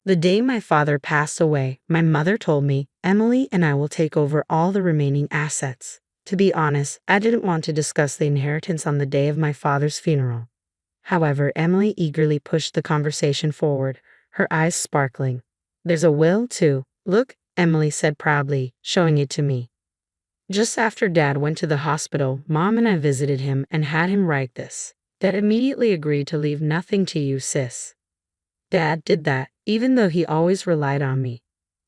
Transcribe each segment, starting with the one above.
The day my father passed away, my mother told me, Emily and I will take over all the remaining assets. To be honest, I didn't want to discuss the inheritance on the day of my father's funeral. However, Emily eagerly pushed the conversation forward, her eyes sparkling. There's a will, too. Look, Emily said proudly, showing it to me. Just after Dad went to the hospital, Mom and I visited him and had him write this. Dad immediately agreed to leave nothing to you, sis. Dad did that, even though he always relied on me.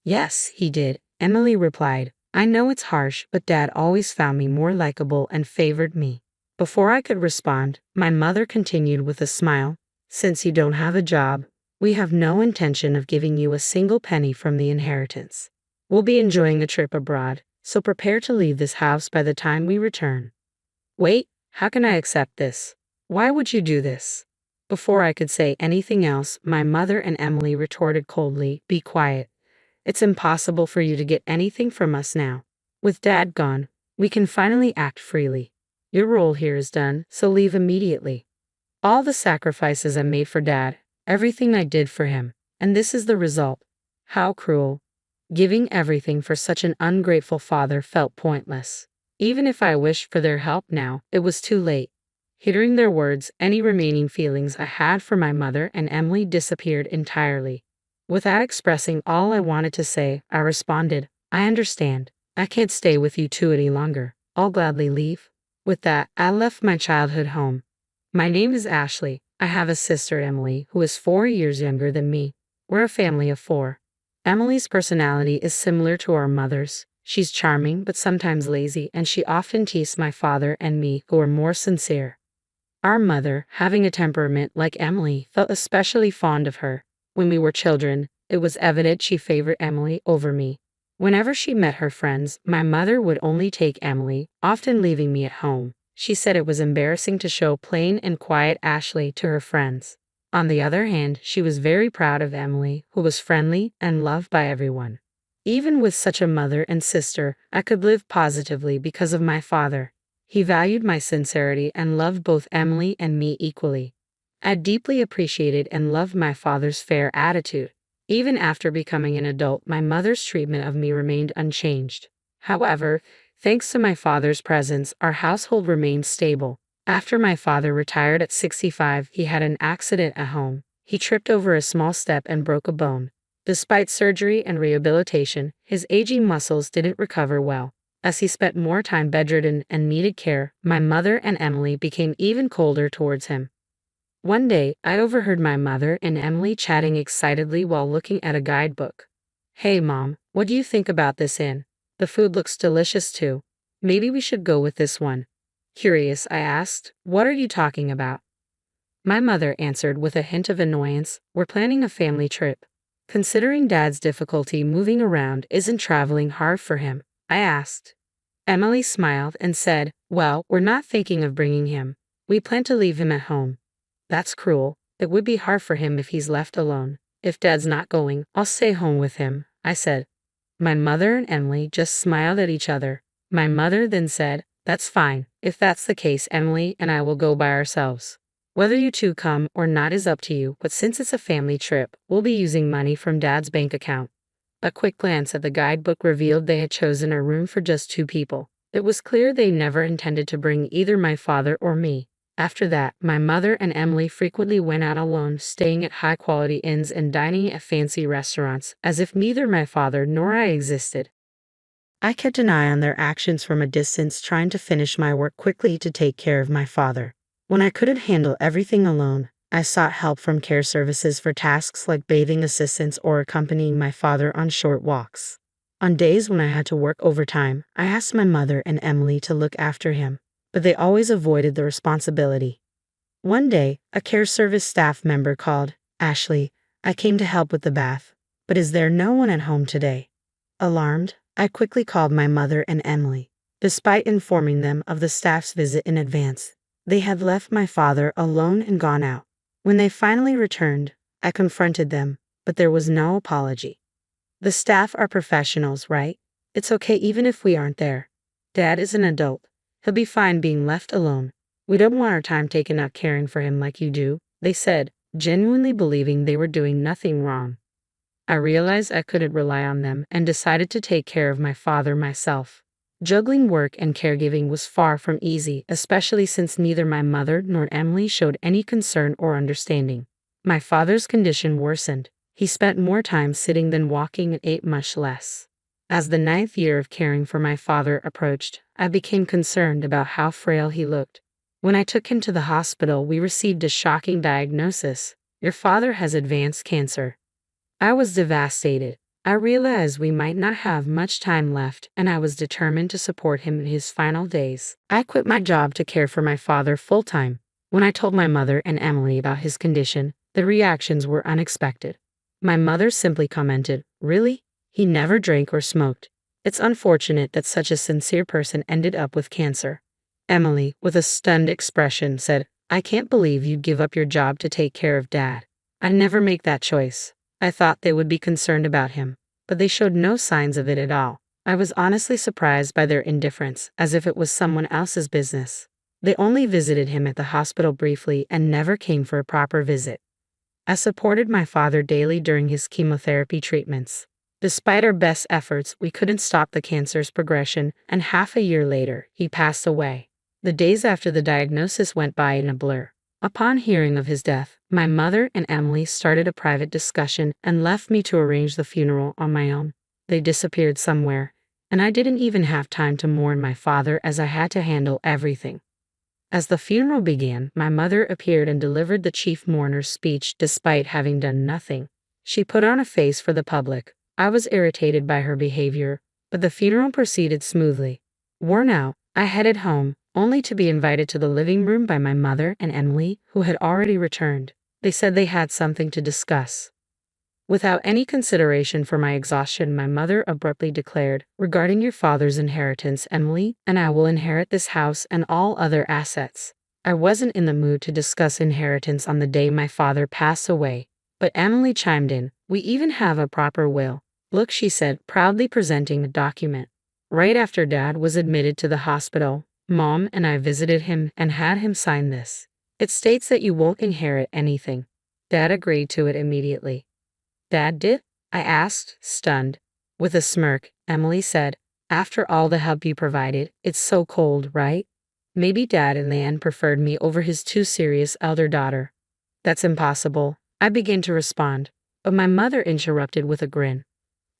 Yes, he did, Emily replied. I know it's harsh, but Dad always found me more likable and favored me. Before I could respond, my mother continued with a smile. Since you don't have a job, we have no intention of giving you a single penny from the inheritance. We'll be enjoying a trip abroad, so prepare to leave this house by the time we return. Wait, how can I accept this? Why would you do this? Before I could say anything else, my mother and Emily retorted coldly, Be quiet. It's impossible for you to get anything from us now. With Dad gone, we can finally act freely. Your role here is done, so leave immediately. All the sacrifices I made for Dad, everything I did for him, and this is the result. How cruel. Giving everything for such an ungrateful father felt pointless. Even if I wished for their help now, it was too late. Hearing their words, any remaining feelings I had for my mother and Emily disappeared entirely. Without expressing all I wanted to say, I responded, I understand. I can't stay with you two any longer. I'll gladly leave. With that, I left my childhood home. My name is Ashley. I have a sister, Emily, who is 4 years younger than me. We're a family of 4. Emily's personality is similar to our mother's. She's charming but sometimes lazy, and she often teased my father and me, who are more sincere. Our mother, having a temperament like Emily, felt especially fond of her. When we were children, it was evident she favored Emily over me. Whenever she met her friends, my mother would only take Emily, often leaving me at home. She said it was embarrassing to show plain and quiet Ashley to her friends. On the other hand, she was very proud of Emily, who was friendly and loved by everyone. Even with such a mother and sister, I could live positively because of my father. He valued my sincerity and loved both Emily and me equally. I deeply appreciated and loved my father's fair attitude. Even after becoming an adult, my mother's treatment of me remained unchanged. However, thanks to my father's presence, our household remained stable. After my father retired at 65, he had an accident at home. He tripped over a small step and broke a bone. Despite surgery and rehabilitation, his aging muscles didn't recover well. As he spent more time bedridden and needed care, my mother and Emily became even colder towards him. One day, I overheard my mother and Emily chatting excitedly while looking at a guidebook. Hey Mom, what do you think about this inn? The food looks delicious too. Maybe we should go with this one. Curious, I asked, what are you talking about? My mother answered with a hint of annoyance, we're planning a family trip. Considering Dad's difficulty moving around, isn't traveling hard for him? I asked. Emily smiled and said, well, we're not thinking of bringing him. We plan to leave him at home. That's cruel. It would be hard for him if he's left alone. If Dad's not going, I'll stay home with him, I said. My mother and Emily just smiled at each other. My mother then said, that's fine. If that's the case, Emily and I will go by ourselves. Whether you two come or not is up to you, but since it's a family trip, we'll be using money from Dad's bank account. A quick glance at the guidebook revealed they had chosen a room for just 2 people. It was clear they never intended to bring either my father or me. After that, my mother and Emily frequently went out alone, staying at high-quality inns and dining at fancy restaurants, as if neither my father nor I existed. I kept an eye on their actions from a distance, trying to finish my work quickly to take care of my father. When I couldn't handle everything alone, I sought help from care services for tasks like bathing assistance or accompanying my father on short walks. On days when I had to work overtime, I asked my mother and Emily to look after him, but they always avoided the responsibility. One day, a care service staff member called, Ashley, I came to help with the bath, but is there no one at home today? Alarmed, I quickly called my mother and Emily. Despite informing them of the staff's visit in advance, they had left my father alone and gone out. When they finally returned, I confronted them, but there was no apology. The staff are professionals, right? It's okay even if we aren't there. Dad is an adult. He'll be fine being left alone. We don't want our time taken up caring for him like you do, they said, genuinely believing they were doing nothing wrong. I realized I couldn't rely on them and decided to take care of my father myself. Juggling work and caregiving was far from easy, especially since neither my mother nor Emily showed any concern or understanding. My father's condition worsened. He spent more time sitting than walking and ate much less. As the 9th year of caring for my father approached, I became concerned about how frail he looked. When I took him to the hospital, we received a shocking diagnosis. Your father has advanced cancer. I was devastated. I realized we might not have much time left, and I was determined to support him in his final days. I quit my job to care for my father full-time. When I told my mother and Emily about his condition, the reactions were unexpected. My mother simply commented, "Really? He never drank or smoked. It's unfortunate that such a sincere person ended up with cancer." Emily, with a stunned expression, said, "I can't believe you'd give up your job to take care of Dad. I'd never make that choice. I thought they would be concerned about him, but they showed no signs of it at all. I was honestly surprised by their indifference, as if it was someone else's business. They only visited him at the hospital briefly and never came for a proper visit. I supported my father daily during his chemotherapy treatments. Despite our best efforts, we couldn't stop the cancer's progression, and half a year later, he passed away. The days after the diagnosis went by in a blur. Upon hearing of his death, my mother and Emily started a private discussion and left me to arrange the funeral on my own. They disappeared somewhere, and I didn't even have time to mourn my father as I had to handle everything. As the funeral began, my mother appeared and delivered the chief mourner's speech despite having done nothing. She put on a face for the public. I was irritated by her behavior, but the funeral proceeded smoothly. Worn out, I headed home, only to be invited to the living room by my mother and Emily, who had already returned. They said they had something to discuss. Without any consideration for my exhaustion, my mother abruptly declared, "Regarding your father's inheritance, Emily and I will inherit this house and all other assets." I wasn't in the mood to discuss inheritance on the day my father passed away, but Emily chimed in, "We even have a proper will. Look," she said, proudly presenting a document. Right after Dad was admitted to the hospital, Mom and I visited him and had him sign this. It states that you won't inherit anything. Dad agreed to it immediately. "Dad did?" I asked, stunned. With a smirk, Emily said, "After all the help you provided, it's so cold, right? Maybe Dad in the end preferred me over his too serious elder daughter." "That's impossible," I began to respond, but my mother interrupted with a grin.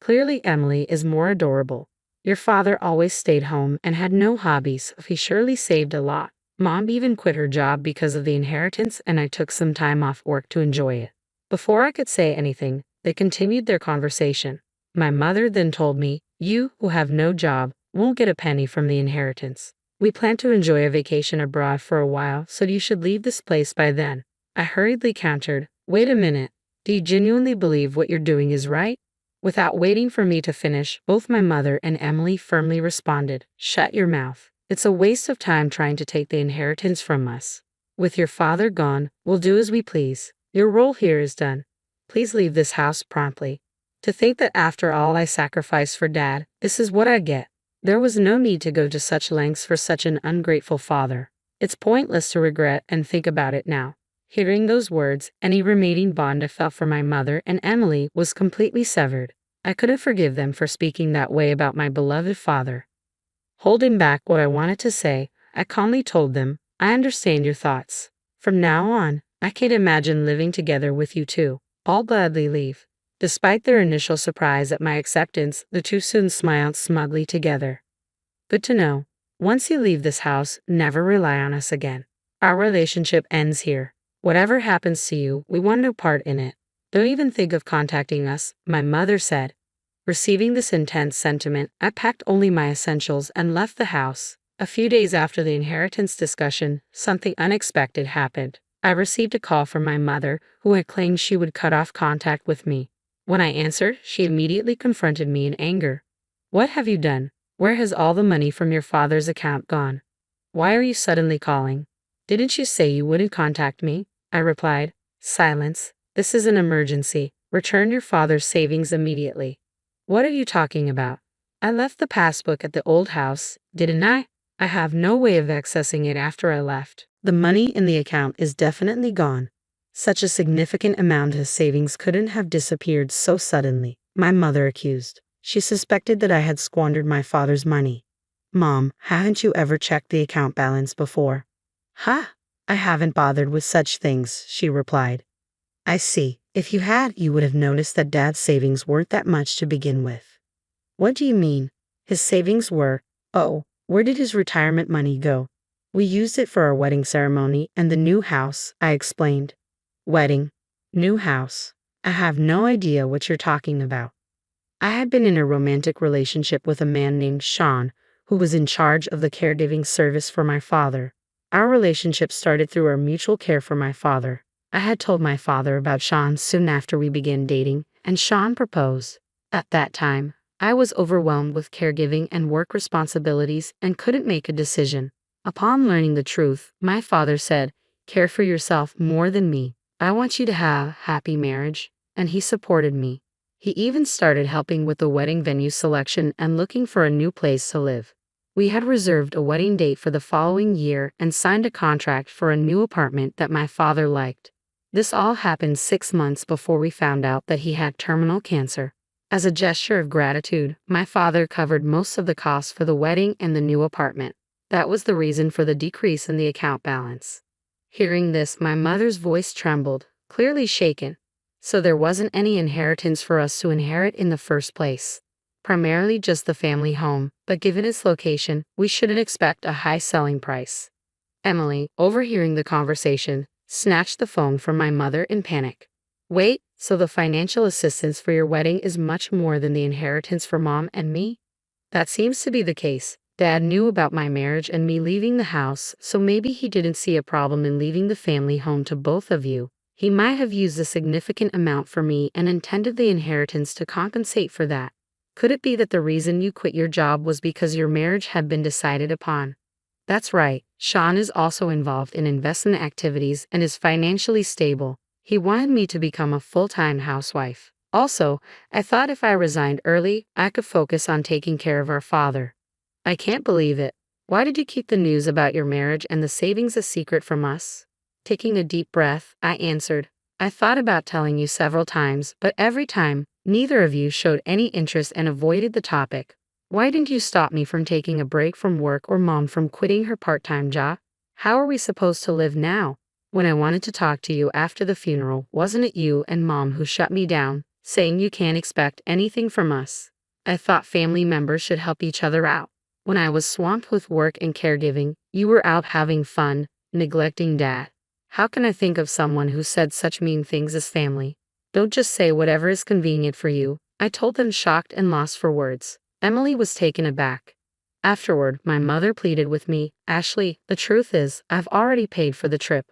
"Clearly Emily is more adorable. Your father always stayed home and had no hobbies, so he surely saved a lot. Mom even quit her job because of the inheritance, and I took some time off work to enjoy it." Before I could say anything, they continued their conversation. My mother then told me, "You, who have no job, won't get a penny from the inheritance. We plan to enjoy a vacation abroad for a while, so you should leave this place by then." I hurriedly countered, "Wait a minute. Do you genuinely believe what you're doing is right?" Without waiting for me to finish, both my mother and Emily firmly responded, "Shut your mouth. It's a waste of time trying to take the inheritance from us. With your father gone, we'll do as we please. Your role here is done. Please leave this house promptly." To think that after all I sacrificed for Dad, this is what I get. There was no need to go to such lengths for such an ungrateful father. It's pointless to regret and think about it now. Hearing those words, any remaining bond I felt for my mother and Emily was completely severed. I couldn't forgive them for speaking that way about my beloved father. Holding back what I wanted to say, I calmly told them, "I understand your thoughts. From now on, I can't imagine living together with you two. I'll gladly leave." Despite their initial surprise at my acceptance, the two soon smiled smugly together. "Good to know. Once you leave this house, never rely on us again. Our relationship ends here. Whatever happens to you, we want no part in it. Don't even think of contacting us," my mother said. Receiving this intense sentiment, I packed only my essentials and left the house. A few days after the inheritance discussion, something unexpected happened. I received a call from my mother, who had claimed she would cut off contact with me. When I answered, she immediately confronted me in anger. "What have you done? Where has all the money from your father's account gone? Why are you suddenly calling? Didn't you say you wouldn't contact me?" I replied, "Silence. This is an emergency. Return your father's savings immediately." "What are you talking about? I left the passbook at the old house, didn't I? I have no way of accessing it after I left. The money in the account is definitely gone." Such a significant amount of savings couldn't have disappeared so suddenly, my mother accused. She suspected that I had squandered my father's money. Mom, haven't you ever checked the account balance before? Huh? I haven't bothered with such things, she replied. I see. If you had, you would have noticed that Dad's savings weren't that much to begin with. What do you mean? His savings were, oh, where did his retirement money go? We used it for our wedding ceremony and the new house, I explained. Wedding? New house? I have no idea what you're talking about. I had been in a romantic relationship with a man named Sean, who was in charge of the caregiving service for my father. Our relationship started through our mutual care for my father. I had told my father about Sean soon after we began dating, and Sean proposed. At that time, I was overwhelmed with caregiving and work responsibilities and couldn't make a decision. Upon learning the truth, my father said, "Care for yourself more than me. I want you to have a happy marriage," and he supported me. He even started helping with the wedding venue selection and looking for a new place to live. We had reserved a wedding date for the following year and signed a contract for a new apartment that my father liked. This all happened 6 months before we found out that he had terminal cancer. As a gesture of gratitude, my father covered most of the costs for the wedding and the new apartment. That was the reason for the decrease in the account balance. Hearing this, my mother's voice trembled, clearly shaken. So there wasn't any inheritance for us to inherit in the first place. Primarily just the family home, but given its location, we shouldn't expect a high selling price. Emily, overhearing the conversation, snatched the phone from my mother in panic. Wait, so the financial assistance for your wedding is much more than the inheritance for Mom and me? That seems to be the case. Dad knew about my marriage and me leaving the house, so maybe he didn't see a problem in leaving the family home to both of you. He might have used a significant amount for me and intended the inheritance to compensate for that. Could it be that the reason you quit your job was because your marriage had been decided upon? That's right, Sean is also involved in investment activities and is financially stable. He wanted me to become a full-time housewife. Also, I thought if I resigned early, I could focus on taking care of our father. I can't believe it. Why did you keep the news about your marriage and the savings a secret from us? Taking a deep breath, I answered, I thought about telling you several times, but every time, neither of you showed any interest and avoided the topic. Why didn't you stop me from taking a break from work or Mom from quitting her part-time job? How are we supposed to live now? When I wanted to talk to you after the funeral, wasn't it you and Mom who shut me down, saying you can't expect anything from us? I thought family members should help each other out. When I was swamped with work and caregiving, you were out having fun, neglecting Dad. How can I think of someone who said such mean things as family? Don't just say whatever is convenient for you, I told them, shocked and lost for words. Emily was taken aback. Afterward, my mother pleaded with me, Ashley, the truth is, I've already paid for the trip.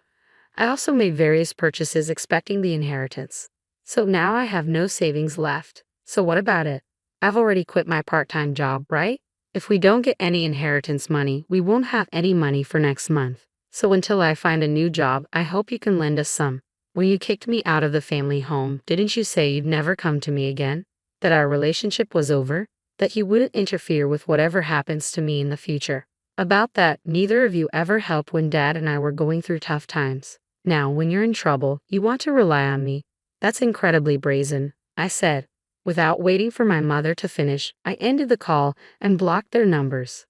I also made various purchases expecting the inheritance. So now I have no savings left. So what about it? I've already quit my part-time job, right? If we don't get any inheritance money, we won't have any money for next month. So until I find a new job, I hope you can lend us some. When you kicked me out of the family home, didn't you say you'd never come to me again? That our relationship was over? That you wouldn't interfere with whatever happens to me in the future? About that, neither of you ever helped when Dad and I were going through tough times. Now, when you're in trouble, you want to rely on me. That's incredibly brazen, I said. Without waiting for my mother to finish, I ended the call and blocked their numbers.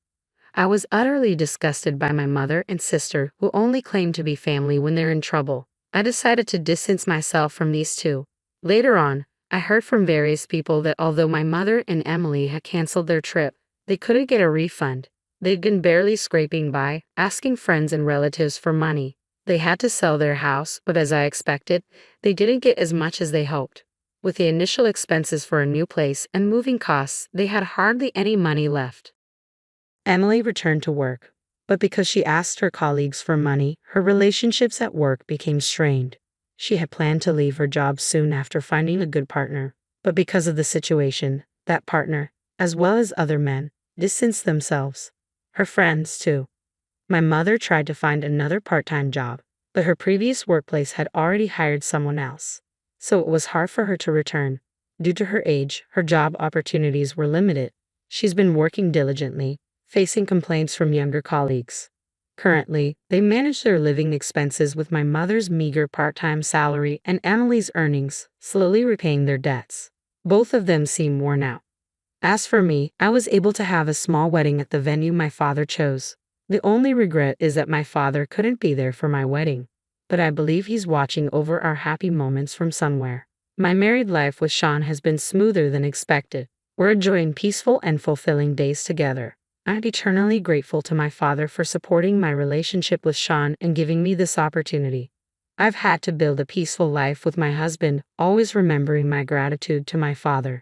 I was utterly disgusted by my mother and sister, who only claim to be family when they're in trouble. I decided to distance myself from these two. Later on, I heard from various people that although my mother and Emily had canceled their trip, they couldn't get a refund. They'd been barely scraping by, asking friends and relatives for money. They had to sell their house, but as I expected, they didn't get as much as they hoped. With the initial expenses for a new place and moving costs, they had hardly any money left. Emily returned to work, but because she asked her colleagues for money, her relationships at work became strained. She had planned to leave her job soon after finding a good partner, but because of the situation, that partner, as well as other men, distanced themselves. Her friends, too. My mother tried to find another part-time job, but her previous workplace had already hired someone else, so it was hard for her to return. Due to her age, her job opportunities were limited. She's been working diligently, facing complaints from younger colleagues. Currently, they manage their living expenses with my mother's meager part-time salary and Emily's earnings, slowly repaying their debts. Both of them seem worn out. As for me, I was able to have a small wedding at the venue my father chose. The only regret is that my father couldn't be there for my wedding, but I believe he's watching over our happy moments from somewhere. My married life with Sean has been smoother than expected. We're enjoying peaceful and fulfilling days together. I'm eternally grateful to my father for supporting my relationship with Sean and giving me this opportunity. I've had to build a peaceful life with my husband, always remembering my gratitude to my father.